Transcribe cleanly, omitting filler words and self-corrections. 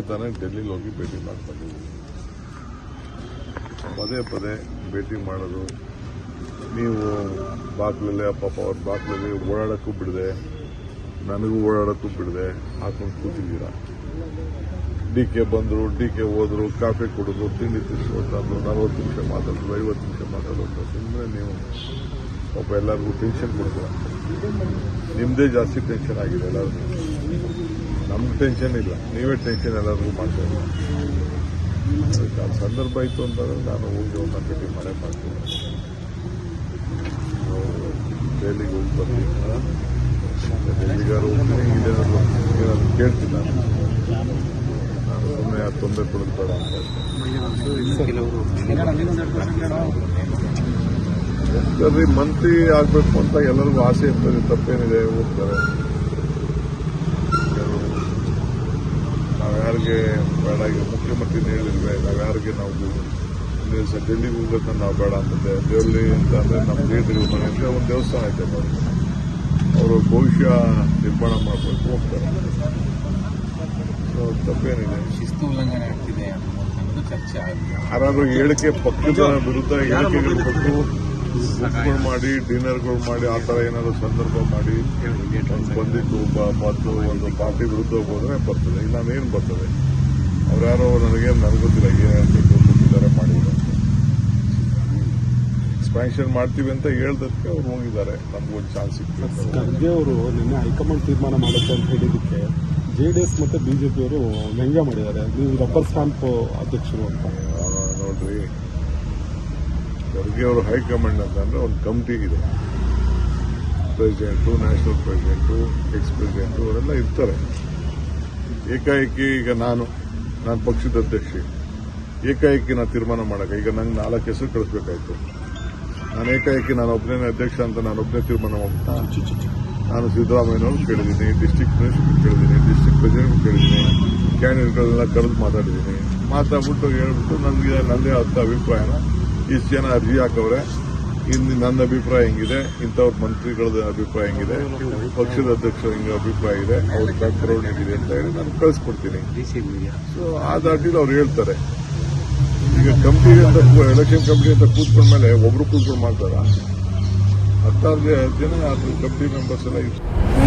ತಾನೇ ಡೆಲ್ಲಿಗೆ ಹೋಗಿ ಭೇಟಿ ಮಾಡ್ಕೊಂಡಿದ್ದೀವಿ. ಪದೇ ಪದೇ ಭೇಟಿ ಮಾಡೋದು, ನೀವು ಬಾಗ್ಲಲ್ಲೇ ಪಾಪ ಅವ್ರ ಬಾಗ್ಲಲ್ಲಿ ಓಡಾಡೋಕ್ಕೂ ಬಿಡದೆ, ನನಗೂ ಓಡಾಡೋಕ್ಕೂ ಬಿಡದೆ ಹಾಕೊಂಡು ಕೂತಿದ್ದೀರಾ. ಡಿ.ಕೆ. ಬಂದರು, ಡಿ.ಕೆ. ಹೋದ್ರು, ಕಾಫಿ ಕುಡಿದ್ರು, ತಿಂಡಿ ತಿನ್ಸ್ಕೊಟ್ರು, 40 ನಿಮಿಷ ಮಾತಾಡೋದು, 50 ನಿಮಿಷ ಮಾತಾಡೋದು. ಸುಮ್ಮನೆ ನೀವು ಪಾಪ ಎಲ್ಲರಿಗೂ ಟೆನ್ಷನ್ ಕೊಡ್ತೀರ. ನಿಮ್ಮದೇ ಜಾಸ್ತಿ ಟೆನ್ಷನ್ ಆಗಿದೆ ಎಲ್ಲರಿಗೂ. ನಮ್ಗೆ ಟೆನ್ಷನ್ ಇಲ್ಲ, ನೀವೇ ಟೆನ್ಷನ್ ಎಲ್ಲರಿಗೂ ಮಾಡ್ತೀವಿ. ಆ ಸಂದರ್ಭ ಇತ್ತು ಅಂತಂದ್ರೆ ನಾನು ಹೋಗಿ ಒಂದು ಭೇಟಿ ಮಾಡೇ ಮಾಡ್ತೀನಿ. ದೆಹಲಿಗೆ ಹೋಗಿ ಬರ್ತೀನಿ, ಡೆಲ್ಲಿಗಾರು ಹೋಗ್ತೀನಿ, ಏನಾದ್ರು ಕೇಳ್ತೀನಿ. ನಾನು ಸುಮ್ಮನೆ ತೊಂದರೆ ಕೊಡೋದು ಬೇಡ ಅಂತ. ಸರಿ, ಮಂತ್ರಿ ಆಗಬೇಕು ಅಂತ ಎಲ್ಲರಿಗೂ ಆಸೆ ಇರ್ತದೆ, ತಪ್ಪೇನಿದೆ, ಹೋಗ್ತಾರೆ. ನಾವ್ಯಾರಿಗೆ ಬೇಡ, ಈಗ ಮುಖ್ಯಮಂತ್ರಿನ ಹೇಳಿಲ್ವೇ, ನಾವ್ಯಾರಿಗೆ ನಾವು ಡೆಲ್ಲಿಗೆ ಹೋಗ್ಬೇಕಂತ ನಾವು ಬೇಡ ಅಂತಂದೆ. ಡೆಲ್ಲಿ ಅಂತ ಅಂದ್ರೆ ನಮ್ಮ ಲೀಡರ್ ಮನೆ ಅಂತ ಒಂದು ದೇವಸ್ಥಾನ ಐತೆ ನೋಡಿ, ಅವರು ಭವಿಷ್ಯ ನಿರ್ಮಾಣ ಮಾಡಬೇಕು, ಹೋಗ್ತಾರೆ. ತಪ್ಪೇನಿದೆ. ಶಿಸ್ತು ಉಲ್ಲಂಘನೆ ಆಗ್ತಿದೆ ಅನ್ನೋದು ಚರ್ಚೆ ಆಗಿದೆ. ಯಾರಾದ್ರೂ ಹೇಳಿಕೆ, ಪಕ್ಷದ ವಿರುದ್ಧ ಹೇಳಿಕೆಗಳು ಕೊಟ್ಟು ಬುಕ್ಗಳು ಮಾಡಿ, ಡಿನ್ನರ್ಗಳು ಮಾಡಿ, ಆ ಥರ ಏನಾದ್ರು ಸಂದರ್ಭ ಮಾಡಿ ಬಂದಿದ್ದು ಮತ್ತು ಒಂದು ಪಾರ್ಟಿ ವಿರುದ್ಧ ಹೋದ್ರೆ ಬರ್ತದೆ. ಇಲ್ಲ ನಾನೇನು ಬರ್ತದೆ, ಅವ್ರ್ಯಾರೋ ನನಗೊತ್ತಿಲ್ಲ ಏನೇನು ಕೊಟ್ಟಿದ್ದಾರೆ ಮಾಡಿದ್ದಾರೆ. ಎಕ್ಸ್ಪ್ಯಾನ್ಷನ್ ಮಾಡ್ತೀವಿ ಅಂತ ಹೇಳ್ದಕ್ಕೆ ಅವ್ರು ಹೋಗಿದ್ದಾರೆ. ನಮ್ಗೊಂದು ಚಾನ್ಸ್ ಸಿಕ್ಕಿದೆ. ಖರ್ಗೆ ಅವರು ನಿನ್ನೆ ಹೈಕಮಾಂಡ್ ತೀರ್ಮಾನ ಮಾಡುತ್ತೆ ಅಂತ ಹೇಳಿದ್ದಕ್ಕೆ JDS ಮತ್ತು ಬಿಜೆಪಿಯವರು ವ್ಯಂಗ್ಯ ಮಾಡಿದ್ದಾರೆ. ನೀವು ರಬ್ಬರ್ ಸ್ಟಾಂಪ್ ಅಧ್ಯಕ್ಷರು ಅಂತ. ನೋಡ್ರಿ, ಖರ್ಗೆ ಅವರು ಹೈಕಮಾಂಡ್ ಅಂತಂದ್ರೆ ಒಂದು ಕಮಿಟಿ ಇದೆ. President, national president, X president ಅವರೆಲ್ಲ ಇರ್ತಾರೆ. ಏಕಾಏಕಿ ಈಗ ನಾನು ಪಕ್ಷದ ಅಧ್ಯಕ್ಷ, ಏಕಾಏಕಿ ನಾನು ತೀರ್ಮಾನ ಮಾಡಕ್ಕೆ ಈಗ ನಂಗೆ 4 ಹೆಸರು ಕಳಿಸ್ಬೇಕಾಯ್ತು. ನಾನು ಏಕಾಏಕಿ ನಾನು ಒಬ್ಬನೇ ಅಧ್ಯಕ್ಷ ಅಂತ ನಾನು ಒಬ್ಬನೇ ತೀರ್ಮಾನ ಮಾಡ್ಬಿಟ್ಟು ನಾನು ಸಿದ್ದರಾಮಯ್ಯನವ್ರು ಕೇಳಿದ್ದೀನಿ, ಡಿಸ್ಟ್ರಿಕ್ಟ್ ಮಿನಿಸ್ಟರ್ ಕೇಳಿದ್ದೀನಿ, ಡಿಸ್ಟ್ರಿಕ್ಟ್ ಪ್ರೆಸಿಡೆಂಟ್ ಕೇಳಿದ್ದೀನಿ, ಕ್ಯಾಂಡಿಡೇಟ್ಗಳನ್ನೆಲ್ಲ ಕರೆದು ಮಾತಾಡ್ಬಿಟ್ಟು ಹೇಳ್ಬಿಟ್ಟು ನನಗೆ ನನ್ನದೇ ಆದ ಅಭಿಪ್ರಾಯನ ಇಷ್ಟು ಜನ ಅರ್ಜಿ ಹಾಕವ್ರೆ, ಇನ್ನು ನನ್ನ ಅಭಿಪ್ರಾಯ ಹೆಂಗಿದೆ, ಇಂಥವ್ರ ಮಂತ್ರಿಗಳದ ಅಭಿಪ್ರಾಯ ಹೆಂಗಿದೆ, ಪಕ್ಷದ ಅಧ್ಯಕ್ಷರ ಹಿಂಗೆ ಅಭಿಪ್ರಾಯ ಇದೆ, ಅವ್ರ ಬ್ಯಾಕ್ಗ್ರೌಂಡ್ ಹೇಗಿದೆ ಅಂತ ಹೇಳಿ ನಾನು ಕಳಿಸ್ಕೊಡ್ತೀನಿ. ಸೊ ಆ ದಾಟಿಲಿ ಅವ್ರು ಹೇಳ್ತಾರೆ. ಈಗ ಕಮಿಟಿ ಅಂತ, ಎಲೆಕ್ಷನ್ ಕಮಿಟಿ ಅಂತ ಕೂತ್ಕೊಂಡ್ಮೇಲೆ ಒಬ್ರು ಕೂತ್ಕೊಂಡು ಮಾಡ್ತಾರ? 16 ಜನ ಅದು ಕಮಿಟಿ ಮೆಂಬರ್ಸ್ ಎಲ್ಲ ಇರ್ತಾರೆ.